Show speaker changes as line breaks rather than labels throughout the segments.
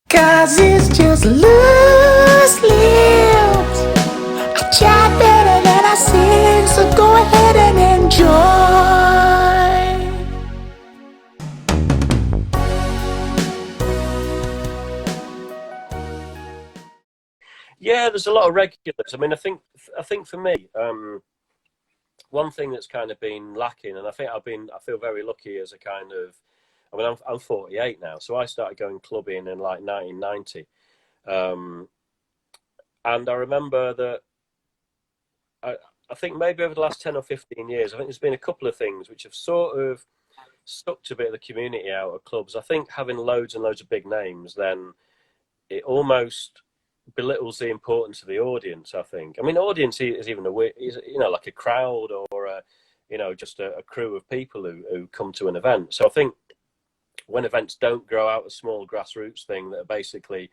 'Cause it's just loose lips. I chat better than I sing, so go ahead and enjoy.
Yeah, there's a lot of regulars. I mean, I think for me, one thing that's kind of been lacking, and I feel very lucky as a kind of, I mean, I'm 48 now, so I started going clubbing in like 1990, um, and I remember that I, I think maybe over the last 10 or 15 years, I think there's been a couple of things which have sort of sucked a bit of the community out of clubs. I think having loads and loads of big names, then it almost belittles the importance of the audience. I think. I mean, audience is even is, like a crowd or just a crew of people who come to an event. So I think when events don't grow out a small grassroots thing that are basically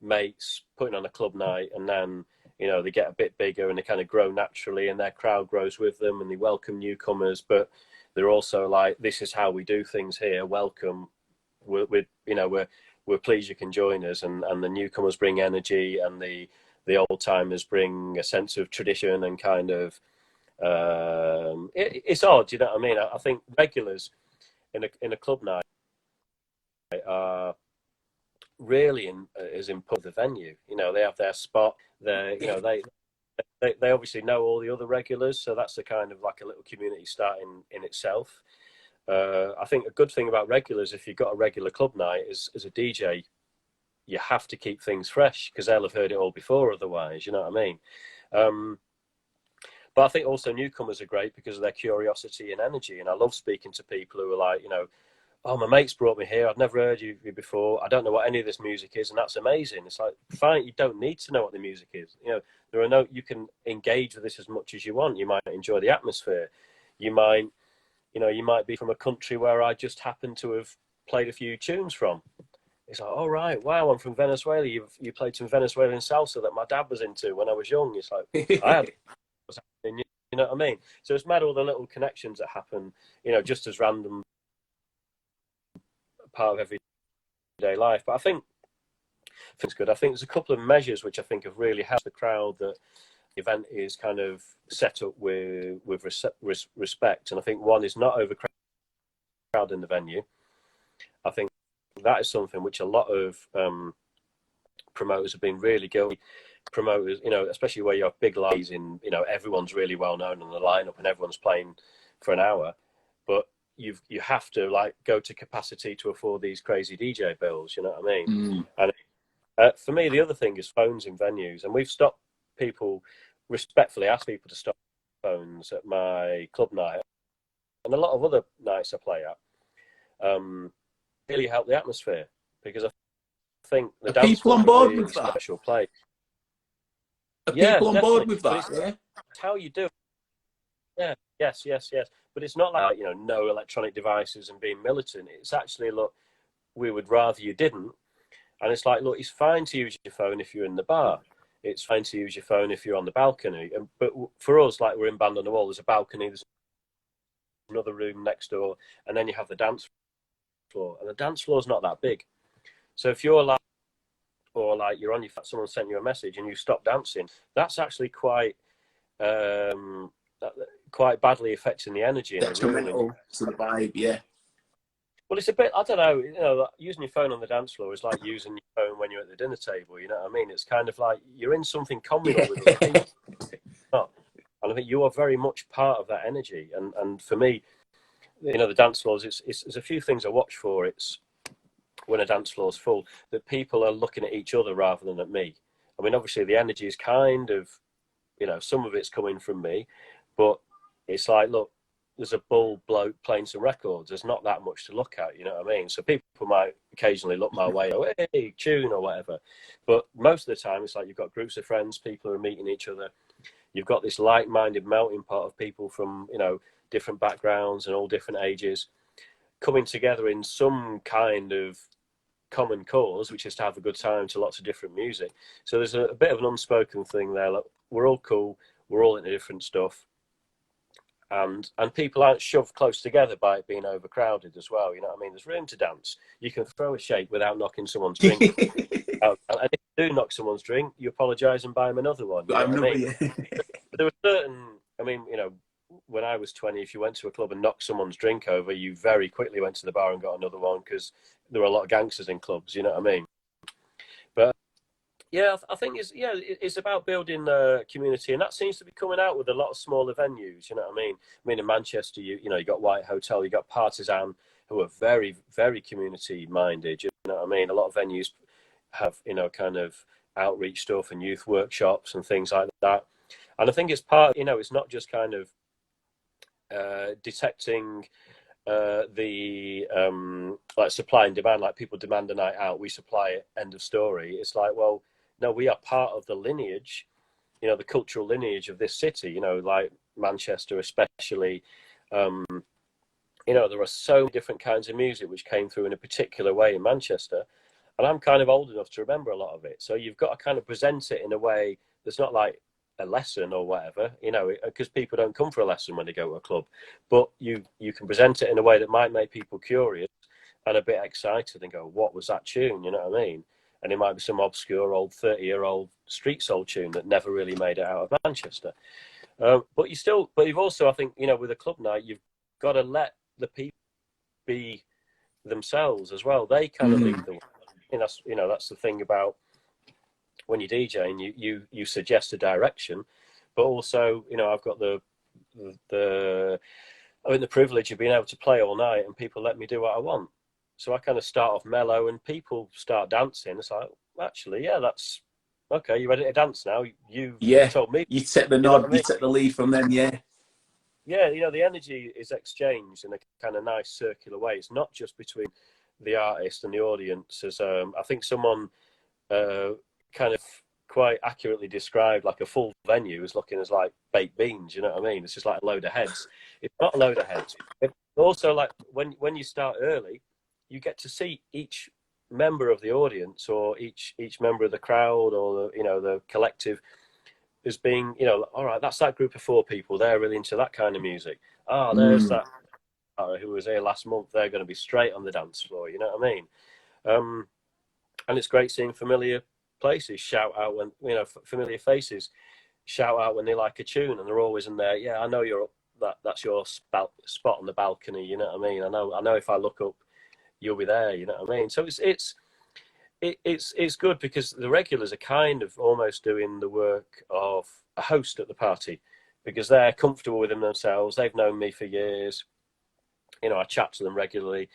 mates putting on a club night, and then they get a bit bigger and they kind of grow naturally, and their crowd grows with them, and they welcome newcomers, but they're also like, this is how we do things here. Welcome. We're pleased you can join us, and the newcomers bring energy, and the old timers bring a sense of tradition and kind of it's odd, you know what I mean? I think regulars in a club night are really as important the venue. They have their spot. They obviously know all the other regulars, so that's a kind of like a little community starting in itself. I think a good thing about regulars, if you've got a regular club night, is as a DJ, you have to keep things fresh because they'll have heard it all before otherwise, you know what I mean? But I think also newcomers are great because of their curiosity and energy. And I love speaking to people who are like, oh, my mate's brought me here. I've never heard you before. I don't know what any of this music is. And that's amazing. It's like, fine, you don't need to know what the music is. You can engage with this as much as you want. You might enjoy the atmosphere. You might be from a country where I just happen to have played a few tunes from. It's like, oh, right, wow, I'm from Venezuela. You played some Venezuelan salsa that my dad was into when I was young. It's like, I had, you know what I mean? So it's mad all the little connections that happen, just as random part of everyday life. But I think it's good. I think there's a couple of measures which I think have really helped the crowd that the event is kind of set up with respect. And I think one is not overcrowding the venue. I think that is something which a lot of promoters have been really guilty. Promoters, especially where you have big lives in, everyone's really well known on the lineup and everyone's playing for an hour, but you have to like go to capacity to afford these crazy DJ bills. You know what I mean? And for me, the other thing is phones in venues, and we've stopped people, respectfully asked people to stop phones at my club night and a lot of other nights I play at. Really help the atmosphere because I think the dance
people on board with that
special place.
Are people on board with that?
Yeah, it's how you do it. Yeah, yes. But it's not like no electronic devices and being militant. It's actually, look, we would rather you didn't. And it's like, look, it's fine to use your phone if you're in the bar. It's fine to use your phone if you're on the balcony. But for us, like, we're in Band on the Wall. There's a balcony. There's another room next door, and then you have the dance floor, and the dance floor is not that big. So if you're like, or like you're on your, someone sent you a message and you stop dancing, that's actually quite badly affecting the energy in the room.
To the vibe, yeah.
Well, it's a bit, I don't know, using your phone on the dance floor is like using your phone when you're at the dinner table, you know what I mean? It's kind of like you're in something communal with other people. And I think you are very much part of that energy. And for me, the dance floors, there's a few things I watch for. It's when a dance floor is full, that people are looking at each other rather than at me. I mean, obviously the energy is kind of, some of it's coming from me, but it's like, look, there's a bull bloke playing some records. There's not that much to look at, you know what I mean? So people might occasionally look my way, oh, hey, tune or whatever. But most of the time, it's like you've got groups of friends, people are meeting each other. You've got this like-minded melting pot of people from, different backgrounds and all different ages coming together in some kind of common cause, which is to have a good time to lots of different music. So there's a bit of an unspoken thing there. Like, we're all cool. We're all into different stuff. and people aren't shoved close together by it being overcrowded as well. You know what I mean? There's room to dance. You can throw a shake without knocking someone's drink. And if you do knock someone's drink, you apologise and buy them another one. You know what I mean?
Yeah.
But there were certain, I mean, you know, when I was 20, if you went to a club and knocked someone's drink over, you very quickly went to the bar and got another one because there were a lot of gangsters in clubs. You know what I mean? But yeah, I think it's about building a community, and that seems to be coming out with a lot of smaller venues. You know what I mean? I mean, in Manchester, you know, you got White Hotel, you got Partisan, who are very, very community minded. You know what I mean? A lot of venues have, you know, kind of outreach stuff and youth workshops and things like that. And I think it's part of, you know, it's not just kind of detecting the like supply and demand, like people demand a night out, we supply it, end of story. It's like, well, no, we are part of the lineage, you know, the cultural lineage of this city, you know, like Manchester especially. You know, there are so many different kinds of music which came through in a particular way in Manchester, and I'm kind of old enough to remember a lot of it. So you've got to kind of present it in a way that's not like a lesson or whatever, you know, because people don't come for a lesson when they go to a club, but you can present it in a way that might make people curious and a bit excited and go, what was that tune? You know what I mean? And it might be some obscure old 30-year-old street soul tune that never really made it out of Manchester. But you've also, I think, you know, with a club night, you've got to let the people be themselves as well. They kind of lead the way. You know, that's the thing about when you're DJing, you suggest a direction, but also, you know, I've got the privilege of being able to play all night and people let me do what I want. So I kind of start off mellow and people start dancing. It's like, actually, yeah, that's okay. You ready to dance now? You told me.
You take the nod, you take the lead from them, yeah.
Yeah, you know, the energy is exchanged in a kind of nice circular way. It's not just between the artist and the audience. As I think someone kind of quite accurately described like a full venue as looking as like baked beans. You know what I mean? It's just like a load of heads. It's not a load of heads. It's also like when you start early, you get to see each member of the audience or each member of the crowd or the, you know, the collective as being, you know, all right, that's that group of 4 people. They're really into that kind of music. There's that who was here last month. They're going to be straight on the dance floor. You know what I mean? And it's great seeing familiar places shout out when, you know, familiar faces shout out when they like a tune, and they're always in there. Yeah, I know you're up. That's your spot on the balcony. You know what I mean? I know if I look up, you'll be there. You know what I mean? So it's good because the regulars are kind of almost doing the work of a host at the party because they're comfortable with them themselves. They've known me for years. You know, I chat to them regularly,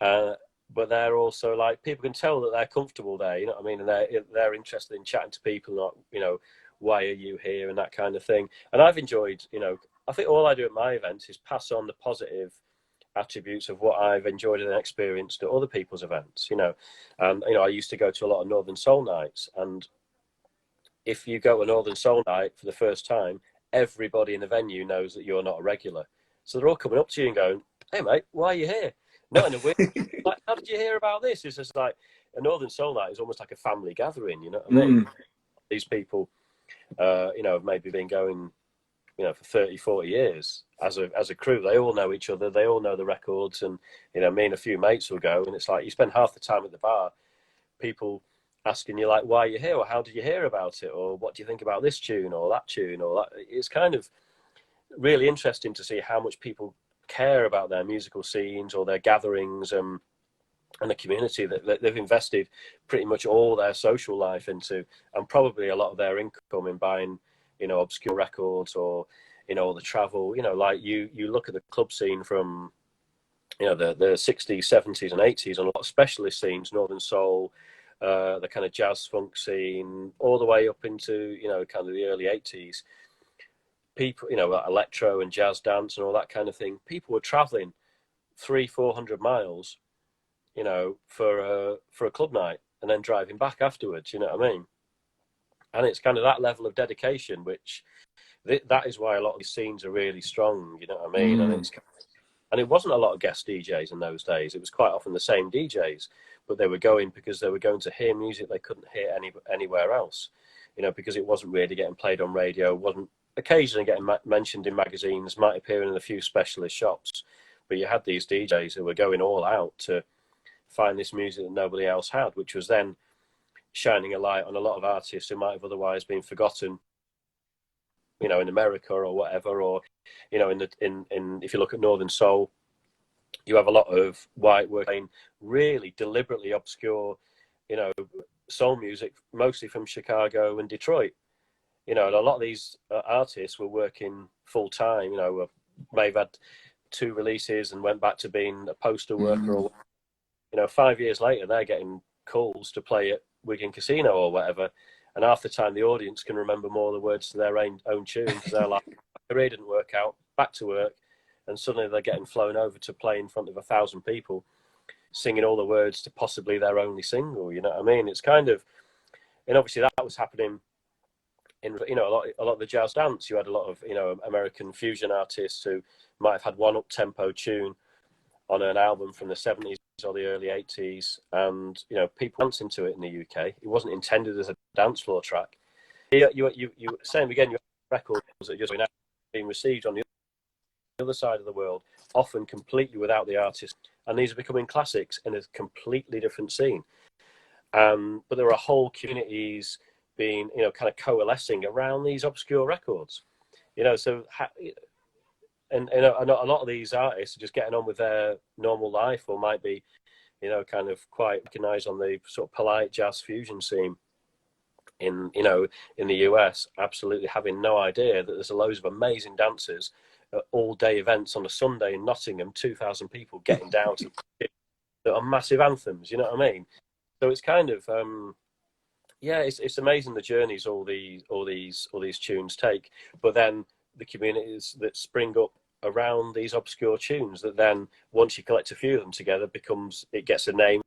but they're also like, people can tell that they're comfortable there. You know what I mean? And they're interested in chatting to people, not, you know, why are you here and that kind of thing. And I've enjoyed, you know, I think all I do at my events is pass on the positive attributes of what I've enjoyed and experienced at other people's events, you know. And, you know, I used to go to a lot of Northern Soul nights, and if you go to a Northern Soul night for the first time, everybody in the venue knows that you're not a regular. So they're all coming up to you and going, hey, mate, why are you here? Not in a weird, like, how did you hear about this? It's just like a Northern Soul night is almost like a family gathering, you know what I mean? These people, you know, have maybe been going, you know, for 30, 40 years as a crew. They all know each other. They all know the records. And, you know, me and a few mates will go, and it's like you spend half the time at the bar, people asking you, like, why are you here? Or how did you hear about it? Or what do you think about this tune or that tune? Or that. It's kind of really interesting to see how much people care about their musical scenes or their gatherings and the community that they've invested pretty much all their social life into, and probably a lot of their income in buying, you know, obscure records or, you know, the travel. You know, like you look at the club scene from, you know, the 60s, 70s and 80s, and a lot of specialist scenes, Northern Soul, the kind of jazz funk scene, all the way up into, you know, kind of the early 80s. People, you know, electro and jazz dance and all that kind of thing. People were traveling 300-400 miles, you know, for a club night and then driving back afterwards. You know what I mean? And it's kind of that level of dedication, which that is why a lot of these scenes are really strong. You know what I mean? And it wasn't a lot of guest DJs in those days. It was quite often the same DJs, but they were going because they were going to hear music they couldn't hear anywhere else. You know, because it wasn't really getting played on radio, wasn't occasionally getting mentioned in magazines, might appear in a few specialist shops, but you had these DJs who were going all out to find this music that nobody else had, which was then shining a light on a lot of artists who might have otherwise been forgotten, you know, in America or whatever, or, you know, in if you look at Northern Soul, you have a lot of white working really deliberately obscure, you know, soul music, mostly from Chicago and Detroit. You know, and a lot of these artists were working full time. You know, may have had 2 releases and went back to being a poster worker. Or, you know, 5 years later, they're getting calls to play at Wigan Casino or whatever, and half the time the audience can remember more of the words to their own tune, because they're like, my career didn't work out, back to work, and suddenly they're getting flown over to play in front of 1,000 people, singing all the words to possibly their only single. You know what I mean? It's kind of, and obviously that was happening in, you know, a lot of the jazz dance. You had a lot of, you know, American fusion artists who might have had one up-tempo tune on an album from the 70s or the early 80s, and, you know, people dancing to it in the UK. It wasn't intended as a dance floor track. You same again, you have records that are just being received on the other side of the world, often completely without the artist, and these are becoming classics in a completely different scene. But there are whole communities being, you know, kind of coalescing around these obscure records, you know. So and you know, a lot of these artists are just getting on with their normal life, or might be, you know, kind of quite recognized on the sort of polite jazz fusion scene in, you know, in the US, absolutely having no idea that there's loads of amazing dancers at all-day events on a Sunday in Nottingham, 2,000 people getting down to that are massive anthems. You know what I mean? So it's kind of yeah, it's amazing the journeys all these tunes take, but then the communities that spring up around these obscure tunes, that then once you collect a few of them together, it gets a name,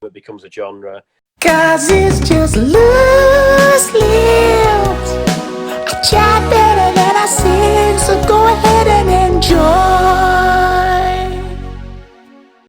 it becomes a genre.
'Cause it's just loose lips. I tried